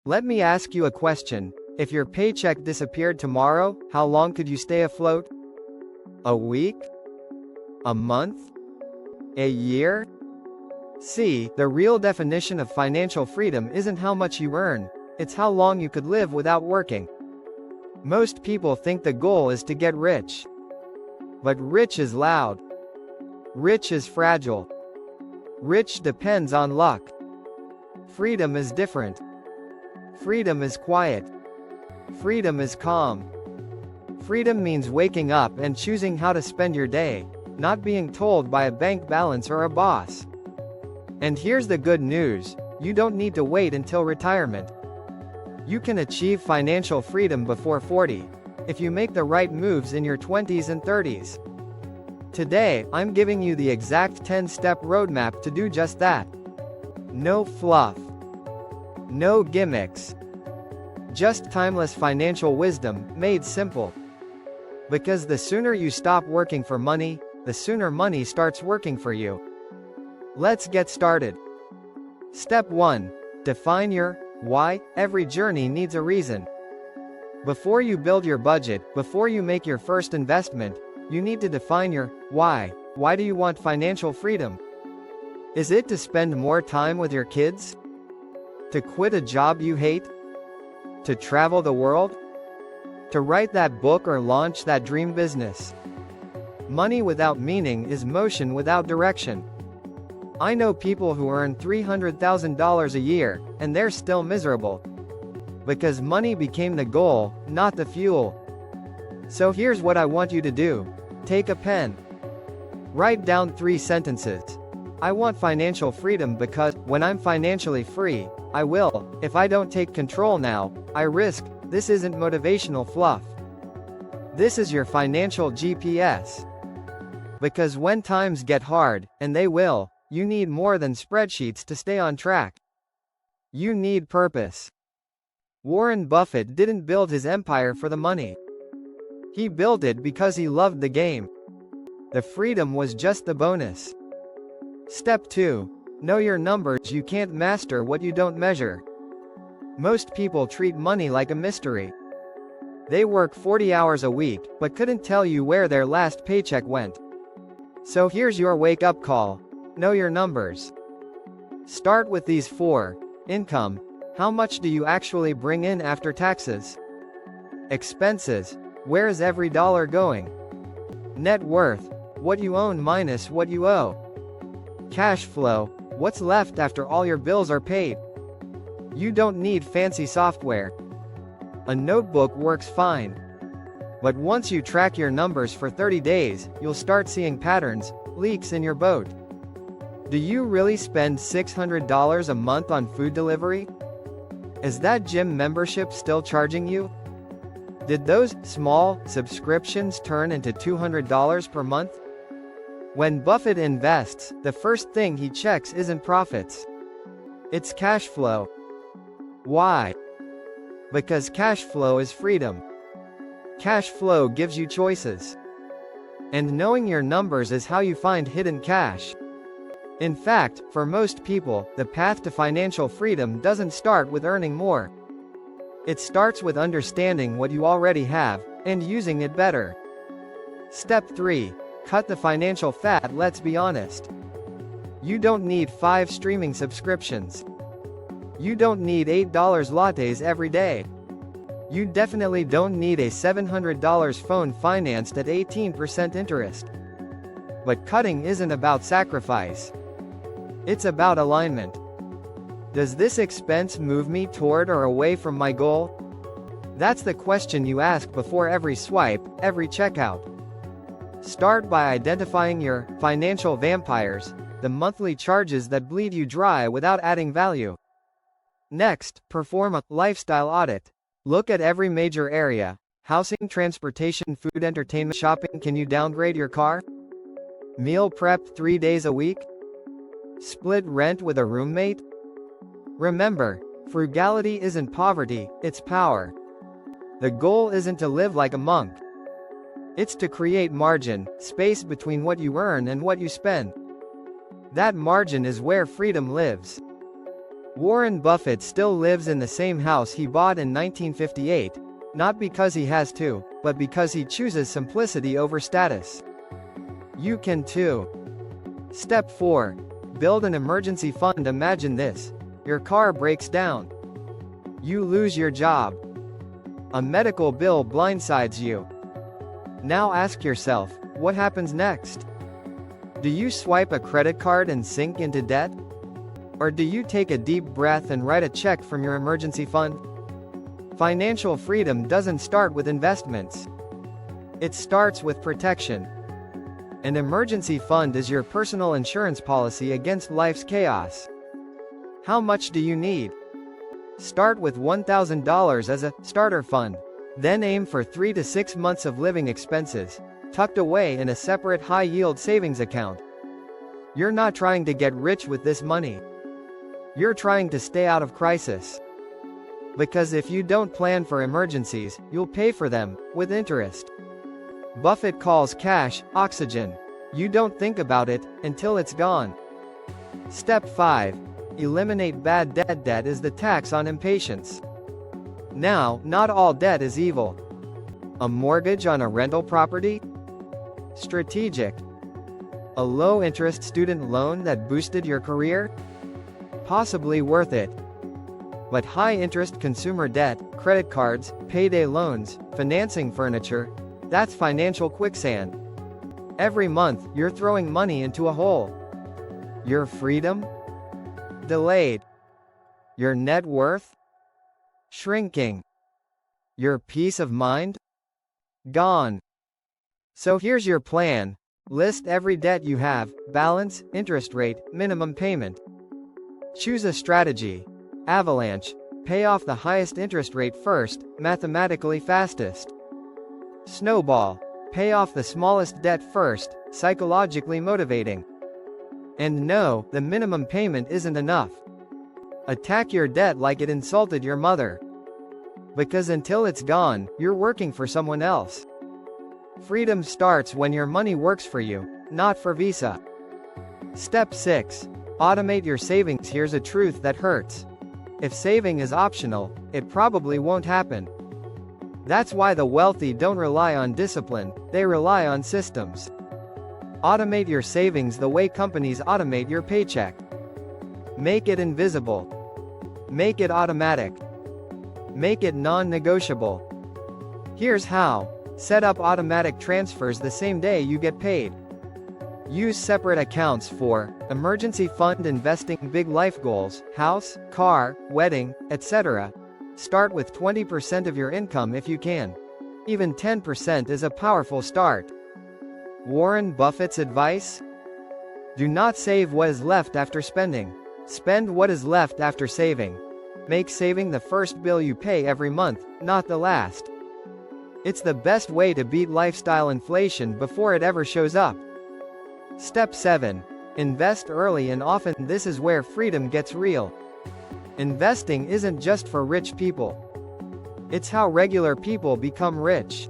Let me ask you a question. If your paycheck disappeared tomorrow, how long could you stay afloat? A week? A month? A year? See, the real definition of financial freedom isn't how much you earn, it's how long you could live without working. Most people think the goal is to get rich. But rich is loud. Rich is fragile. Rich depends on luck. Freedom is different. Freedom is quiet. Freedom is calm. Freedom means waking up and choosing how to spend your day, not being told by a bank balance or a boss. And here's the good news, you don't need to wait until retirement. You can achieve financial freedom before 40, if you make the right moves in your 20s and 30s. Today, I'm giving you the exact 10-step roadmap to do just that. No fluff. No gimmicks. Just timeless financial wisdom, made simple. Because the sooner you stop working for money, the sooner money starts working for you. Let's get started. Step 1. Define your why. Every journey needs a reason. Before you build your budget, before you make your first investment, you need to define your why. Why do you want financial freedom? Is it to spend more time with your kids? To quit a job you hate? To travel the world? To write that book or launch that dream business? Money without meaning is motion without direction. I know people who earn $300,000 a year, and they're still miserable. Because money became the goal, not the fuel. So here's what I want you to do. Take a pen. Write down 3 sentences. I want financial freedom because, when I'm financially free, I will. If I don't take control now, I risk. This isn't motivational fluff. This is your financial GPS. Because when times get hard, and they will, you need more than spreadsheets to stay on track. You need purpose. Warren Buffett didn't build his empire for the money. He built it because he loved the game. The freedom was just the bonus. Step 2. Know your numbers. You can't master what you don't measure. Most people treat money like a mystery. They work 40 hours a week, but couldn't tell you where their last paycheck went. So here's your wake-up call. Know your numbers. Start with these 4. Income. How much do you actually bring in after taxes? Expenses. Where is every dollar going? Net worth. What you own minus what you owe. Cash flow. What's left after all your bills are paid? You don't need fancy software. A notebook works fine. But once you track your numbers for 30 days, you'll start seeing patterns, leaks in your boat. Do you really spend $600 a month on food delivery? Is that gym membership still charging you? Did those small subscriptions turn into $200 per month? When Buffett invests, the first thing he checks isn't profits. It's cash flow. Why? Because cash flow is freedom. Cash flow gives you choices. And knowing your numbers is how you find hidden cash. In fact, for most people, the path to financial freedom doesn't start with earning more. It starts with understanding what you already have, and using it better. Step 3. Cut the financial fat. Let's be honest. You don't need 5 streaming subscriptions. You don't need $8 lattes every day. You definitely don't need a $700 phone financed at 18% interest. But cutting isn't about sacrifice. It's about alignment. Does this expense move me toward or away from my goal? That's the question you ask before every swipe, every checkout. Start by identifying your financial vampires, the monthly charges that bleed you dry without adding value. Next, perform a lifestyle audit. Look at every major area: housing, transportation, food, entertainment, shopping. Can you downgrade your car? Meal prep 3 days a week? Split rent with a roommate? Remember, frugality isn't poverty, it's power. The goal isn't to live like a monk. It's to create margin, space between what you earn and what you spend. That margin is where freedom lives. Warren Buffett still lives in the same house he bought in 1958, not because he has to, but because he chooses simplicity over status. You can too. Step 4. Build an emergency fund. Imagine this. Your car breaks down. You lose your job. A medical bill blindsides you. Now ask yourself, what happens next? Do you swipe a credit card and sink into debt? Or do you take a deep breath and write a check from your emergency fund? Financial freedom doesn't start with investments. It starts with protection. An emergency fund is your personal insurance policy against life's chaos. How much do you need? Start with $1,000 as a starter fund. Then aim for 3 to 6 months of living expenses, tucked away in a separate high-yield savings account. You're not trying to get rich with this money. You're trying to stay out of crisis. Because if you don't plan for emergencies, you'll pay for them, with interest. Buffett calls cash, oxygen. You don't think about it, until it's gone. Step 5. Eliminate bad debt. Debt is the tax on impatience. Now, not all debt is evil. A mortgage on a rental property? Strategic. A low-interest student loan that boosted your career? Possibly worth it. But high-interest consumer debt, credit cards, payday loans, financing furniture, that's financial quicksand. Every month, you're throwing money into a hole. Your freedom? Delayed. Your net worth? Shrinking. Your peace of mind? Gone. So here's your plan. List every debt you have, balance, interest rate, minimum payment. Choose a strategy. Avalanche. Pay off the highest interest rate first, mathematically fastest. Snowball. Pay off the smallest debt first, psychologically motivating. And no, the minimum payment isn't enough. Attack your debt like it insulted your mother. Because until it's gone, you're working for someone else. Freedom starts when your money works for you, not for Visa. Step 6. Automate your savings. Here's a truth that hurts. If saving is optional, it probably won't happen. That's why the wealthy don't rely on discipline, they rely on systems. Automate your savings the way companies automate your paycheck. Make it invisible. Make it automatic. Make it non-negotiable. Here's how. Set up automatic transfers the same day you get paid. Use separate accounts for emergency fund, investing, big life goals, house, car, wedding, etc. Start with 20% of your income if you can. Even 10% is a powerful start. Warren Buffett's advice? Do not save what is left after spending. Spend what is left after saving. Make saving the first bill you pay every month, not the last. It's the best way to beat lifestyle inflation before it ever shows up. Step 7. Invest early and often. This is where freedom gets real. Investing isn't just for rich people. It's how regular people become rich.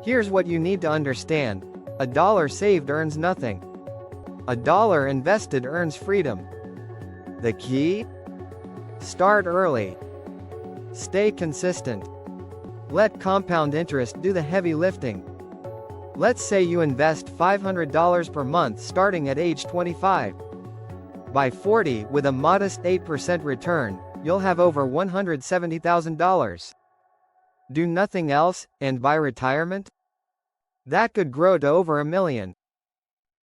Here's what you need to understand. $1 saved earns nothing. $1 invested earns freedom. The key? Start early. Stay consistent. Let compound interest do the heavy lifting. Let's say you invest $500 per month starting at age 25. By 40, with a modest 8% return, you'll have over $170,000. Do nothing else, and by retirement? That could grow to over $1 million.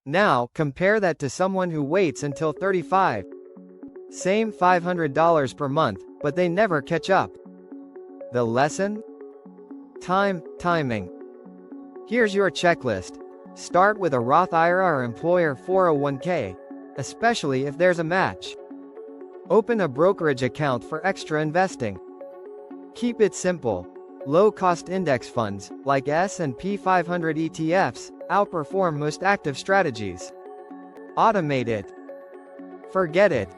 Now, compare that to someone who waits until 35. Same $500 per month, but they never catch up. The lesson? Timing. Here's your checklist. Start with a Roth IRA or employer 401k, especially if there's a match. Open a brokerage account for extra investing. Keep it simple. Low-cost index funds, like S&P 500 ETFs, outperform most active strategies. Automate it. Forget it.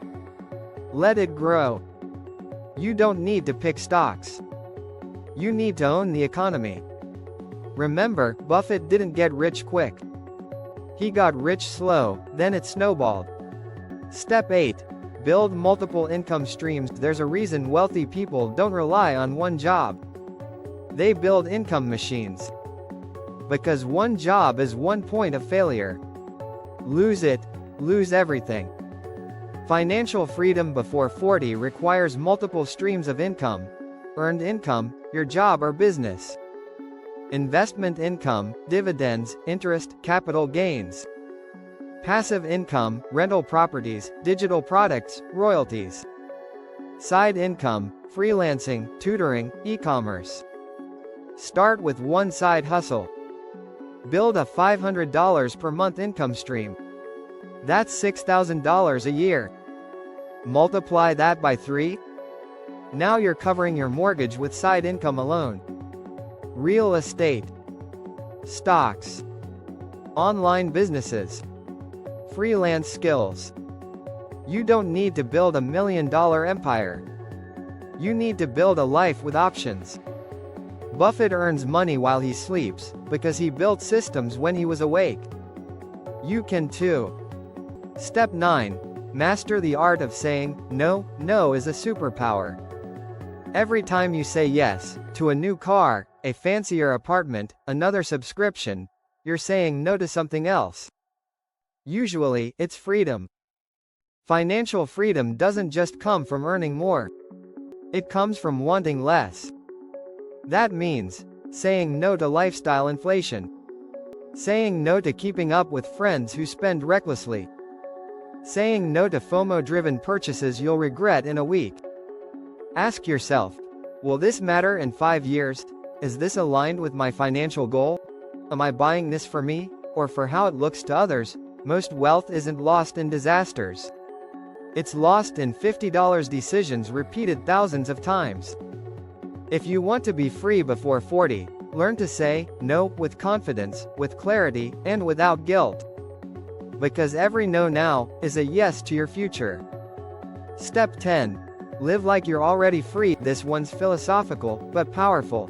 Let it grow. You don't need to pick stocks. You need to own the economy. Remember, Buffett didn't get rich quick. He got rich slow, then it snowballed. Step 8. Build multiple income streams. There's a reason wealthy people don't rely on one job. They build income machines. Because one job is one point of failure. Lose it, lose everything. Financial freedom before 40 requires multiple streams of income. Earned income, your job or business. Investment income, dividends, interest, capital gains. Passive income, rental properties, digital products, royalties. Side income, freelancing, tutoring, e-commerce. Start with one side hustle. Build a $500 per month income stream. That's $6,000 a year. Multiply that by 3. Now you're covering your mortgage with side income alone. Real estate. Stocks. Online businesses. Freelance skills. You don't need to build $1 million empire. You need to build a life with options. Buffett earns money while he sleeps, because he built systems when he was awake. You can too. Step 9. Master the art of saying, no. No is a superpower. Every time you say yes, to a new car, a fancier apartment, another subscription, you're saying no to something else. Usually, it's freedom. Financial freedom doesn't just come from earning more. It comes from wanting less. That means saying no to lifestyle inflation. Saying no to keeping up with friends who spend recklessly. Saying no to FOMO-driven purchases you'll regret in a week. Ask yourself, will this matter in 5 years? Is this aligned with my financial goal? Am I buying this for me, or for how it looks to others? Most wealth isn't lost in disasters. It's lost in $50 decisions repeated thousands of times. If you want to be free before 40, learn to say no with confidence, with clarity, and without guilt. Because every no now is a yes to your future. Step 10. Live like you're already free. This one's philosophical, but powerful.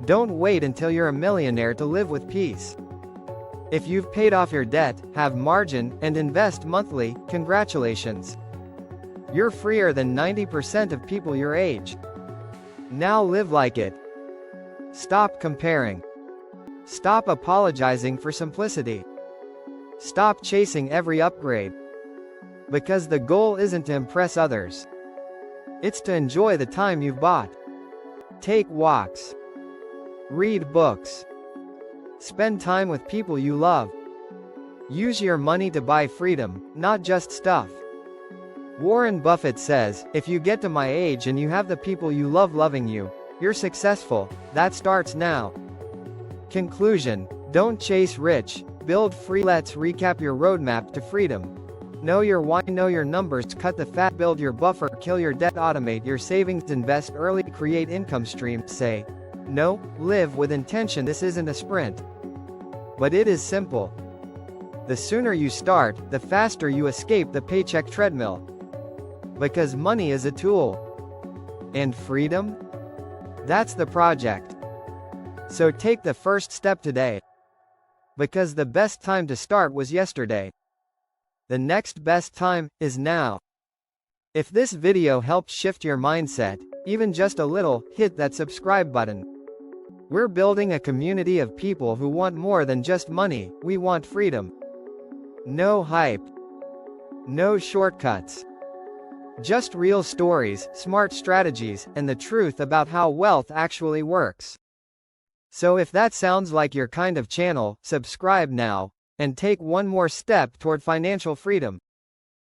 Don't wait until you're a millionaire to live with peace. If you've paid off your debt, have margin, and invest monthly, congratulations. You're freer than 90% of people your age. Now live like it. Stop comparing. Stop apologizing for simplicity. Stop chasing every upgrade. Because the goal isn't to impress others. It's to enjoy the time you've bought. Take walks. Read books. Spend time with people you love. Use your money to buy freedom, not just stuff. Warren Buffett says, if you get to my age and you have the people you love loving you, you're successful. That starts now. Conclusion. Don't chase rich, build free. Let's recap your roadmap to freedom. Know your why, know your numbers, cut the fat, build your buffer, kill your debt, automate your savings, invest early, create income stream. Say no, live with intention. This isn't a sprint. But it is simple. The sooner you start, the faster you escape the paycheck treadmill. Because money is a tool. And freedom? That's the project. So take the first step today. Because the best time to start was yesterday. The next best time is now. If this video helped shift your mindset, even just a little, hit that subscribe button. We're building a community of people who want more than just money. We want freedom. No hype. No shortcuts. Just real stories, smart strategies, and the truth about how wealth actually works. So if that sounds like your kind of channel, subscribe now, and take one more step toward financial freedom.